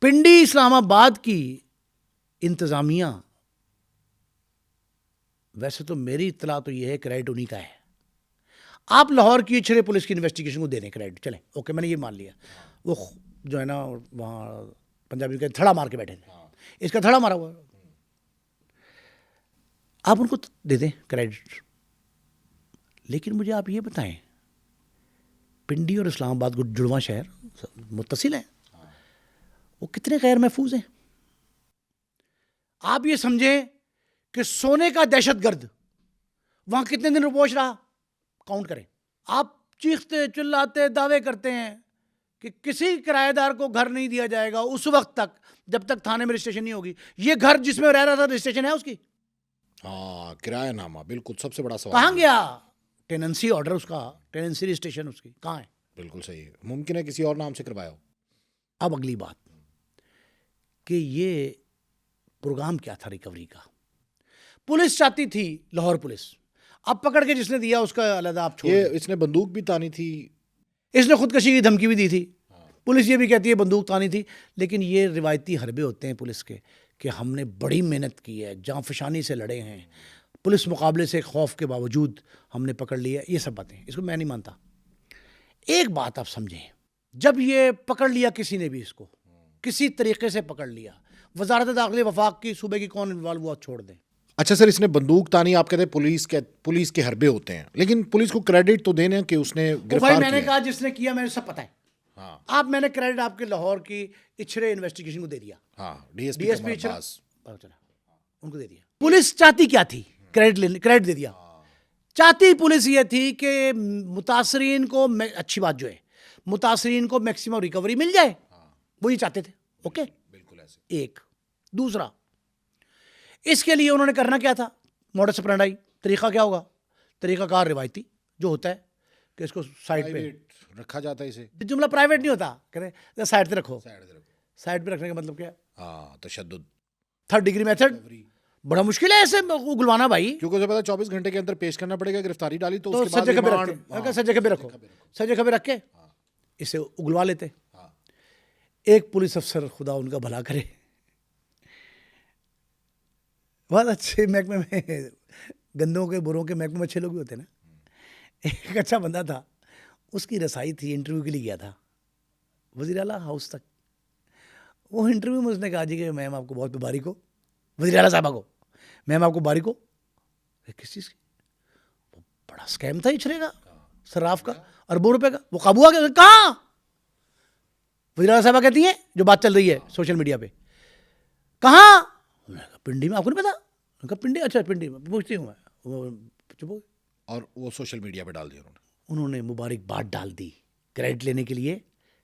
پنڈی اسلام آباد کی انتظامیہ، ویسے تو میری اطلاع تو یہ ہے کریڈٹ انہی کا ہے. آپ لاہور کی اچھڑے پولیس کی انویسٹیگیشن کو دے دیں کریڈٹ، چلیں اوکے میں نے یہ مان لیا. وہ جو ہے نا وہاں پنجابی کا تھڑا مار کے بیٹھے تھے، اس کا تھڑا مارا ہوا ہے، آپ ان کو دے دیں کریڈٹ. لیکن مجھے آپ یہ بتائیں، پنڈی اور اسلام آباد کو جڑواں شہر متصل ہیں، وہ کتنے غیر محفوظ ہیں؟ آپ یہ سمجھیں کہ سونے کا دہشت گرد وہاں کتنے دن رپوش رہا، کاؤنٹ کریں. آپ چیختے چلاتے دعوے کرتے ہیں کہ کسی کرایہ دار کو گھر نہیں دیا جائے گا اس وقت تک جب تک تھانے میں رجسٹریشن نہیں ہوگی. یہ گھر جس میں رہ رہا تھا رجسٹریشن ہے اس کی؟ ہاں، کرایہ نامہ بالکل سب سے بڑا سوال. کہاں گیا ٹیننسی آرڈر اس کا، ٹیننسی رجسٹریشن اس کی کہاں ہے؟ بالکل صحیح ہے، ممکن ہے کسی اور نام سے کروایا ہو. اب اگلی بات کہ یہ پروگرام کیا تھا ریکوری کا. پولیس چاہتی تھی، لاہور پولیس، اب پکڑ کے جس نے دیا اس کا علیحدہ آپ چھوڑ. یہ اس نے بندوق بھی تانی تھی، اس نے خودکشی کی دھمکی بھی دی تھی. پولیس یہ بھی کہتی ہے بندوق تانی تھی. لیکن یہ روایتی حربے ہوتے ہیں پولیس کے کہ ہم نے بڑی محنت کی ہے، جاں فشانی سے لڑے ہیں، پولیس مقابلے سے خوف کے باوجود ہم نے پکڑ لیا. یہ سب باتیں اس کو میں نہیں مانتا. ایک بات آپ سمجھیں، جب یہ پکڑ لیا کسی نے بھی اس کو کسی طریقے سے پکڑ لیا، وزارت داخلہ وفاق کی صوبے کی کون انوالو ہوا چھوڑ دیں. اچھا سر، اس نے بندوق تانی، آپ کہتے ہیں پولیس کے حربے ہوتے ہیں، لیکن پولیس کو کریڈٹ تو دینا کہ اس نے بھائی گرفتار میں نے کیا. کہا جس نے کیا مجھے سب پتہ ہے. آپ میں نے کریڈٹ آپ کے لاہور کی اچھڑے انویسٹیگیشن کو دے دیا. ہاں، D S D S P P ان کو دے دیا. پولیس چاہتی کیا تھی؟ کریڈٹ دے دیا. چاہتی پولیس یہ تھی کہ متاثرین کو، اچھی بات جو ہے متاثرین کو میکسیمم ریکوری مل جائے، وہ یہ چاہتے تھے. اوکے، بالکل ایسے. ایک دوسرا، اس کے لیے انہوں نے کرنا کیا تھا؟ موڈس اپرینڈائی. طریقہ کیا ہوگا؟ طریقہ کار روایتی جو ہوتا ہے کہ اس کو سائڈ پہ رکھا جاتا ہے. اسے جملہ پرائیویٹ نہیں ہوتا، کہتے سائڈ پہ رکھو. سائڈ پہ رکھنے کا مطلب کیا ہے؟ ہاں، تشدد. تھرڈ ڈگری میتھڈ بڑا مشکل ہے ایسے گلوانا بھائی، کیونکہ پتا 24 گھنٹے کے اندر پیش کرنا پڑے گا. گرفتاری ڈالی تو اس کے سجے کبھی بعد رکھتے، سجے کبھی رکھو، سجے کبھی رکھ کے اسے اگلوا لیتے. ایک پولیس افسر، خدا ان کا بھلا کرے، بہت اچھے محکمے میں، گندوں کے بروں کے محکمے میں اچھے لوگ بھی ہوتے ہیں نا. ایک اچھا بندہ تھا، اس کی رسائی تھی، انٹرویو کے لیے گیا تھا وزیر اعلیٰ ہاؤس تک. وہ انٹرویو میں اس نے کہا جی کہ میم آپ کو بہت مبارک ہو، وزیر اعلیٰ صاحبہ کو، میم آپ کو مبارک ہو. کس چیز کی؟ وہ بڑا اسکیم تھا اچھرے کا، صراف کا، اربوں روپے کا. وہ قابو آ گیا. کہاں؟ وزیر اعلیٰ صاحبہ کہتی ہیں جو بات چل رہی ہے سوشل میڈیا پہ. کہاں؟ پنڈی میں. آپ کو نہیں پتا؟ پنڈی؟ اچھا پنڈی میں پوچھتی ہوں میں. اور وہ سوشل میڈیا پہ ڈال دیا انہوں نے مبارکباد ڈال دی کریڈٹ لینے کے لیے.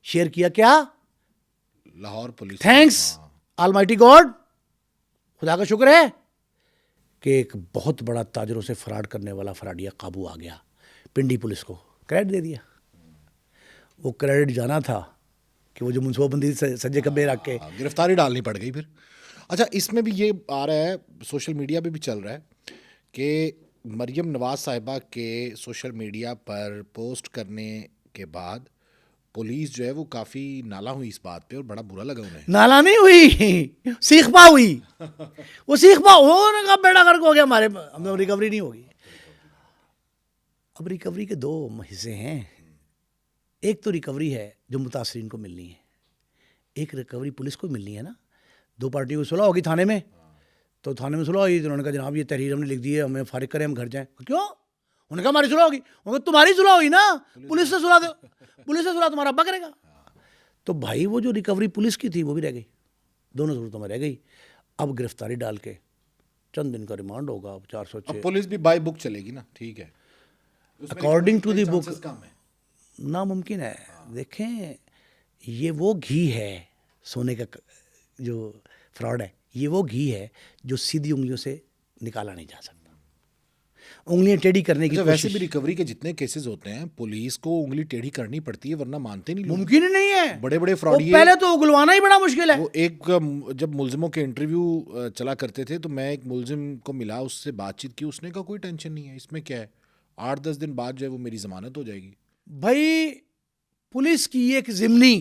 شیئر کیا کیا؟ Lahore police. Thanks Almighty God, خدا کا شکر ہے کہ ایک بہت بڑا تاجروں سے فراڈ کرنے والا فراڈیا قابو آ گیا. پنڈی پولیس کو کریڈٹ دے دیا. وہ کریڈٹ جانا تھا کہ وہ جو منصوبہ بندی سجے کبے رکھ کے گرفتاری ڈالنی پڑ گئی پھر. اچھا، اس میں بھی یہ آ رہا ہے، سوشل میڈیا پہ بھی چل رہا ہے کہ مریم نواز صاحبہ کے سوشل میڈیا پر پوسٹ کرنے کے بعد پولیس جو ہے وہ کافی نالا ہوئی اس بات پہ، اور بڑا برا لگا انہیں. نالا نہیں ہوئی، سیخ پا ہوئی. وہ سیخ پا ہونے کا بیڑا غرق ہو گیا ہمارے، ہم ریکوری نہیں ہوگی. اب ریکوری کے دو حصے ہیں. ایک تو ریکوری ہے جو متاثرین کو ملنی ہے، ایک ریکوری پولیس کو ملنی ہے نا. دو پارٹیوں کو صلح ہوگی تھانے میں، تو تھانے میں صلح ہوئی تو انہوں نے کہا جناب یہ تحریر ہم نے لکھ دی ہے، ہمیں فارغ کریں، ہم گھر جائیں. کیوں؟ انہوں نے کہا ہماری صلح ہوگی. انہوں نے کہا تمہاری صلح ہوئی نا، پولیس سے صلح دو، پولیس سے صلح تمہارا ابا کرے گا. تو بھائی وہ جو ریکوری پولیس کی تھی وہ بھی رہ گئی، دونوں صورتوں میں رہ گئی. اب گرفتاری ڈال کے چند دن کا ریمانڈ ہوگا. 406 پولیس بھی بائی بک چلے گی نا، ٹھیک ہے، اکارڈنگ ٹو دی بک ناممکن ہے. دیکھیں یہ وہ گھی ہے، سونے کا جو فراڈ ہے یہ وہ گھی ہے جو سیدھی انگلیوں سے نکالا نہیں جا سکتا. انگلیاں ٹیڑھی کرنے کی ویسے بھی ریکوری کے جتنے کیسز ہوتے ہیں پولیس کو انگلی ٹیڑھی کرنی پڑتی ہے، ورنہ مانتے نہیں لوگ. ممکن ہی نہیں ہے. بڑے بڑے فراڈ پہلے تو اگلوانا ہی بڑا مشکل ہے. وہ ایک جب ملزموں کے انٹرویو چلا کرتے تھے تو میں ایک ملزم کو ملا، اس سے بات چیت کی، اس نے کہا کوئی ٹینشن نہیں ہے، اس میں کیا ہے، 8-10 دن بعد جو ہے وہ میری ضمانت ہو جائے گی. بھائی پولیس کی ایک ضمنی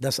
10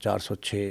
406,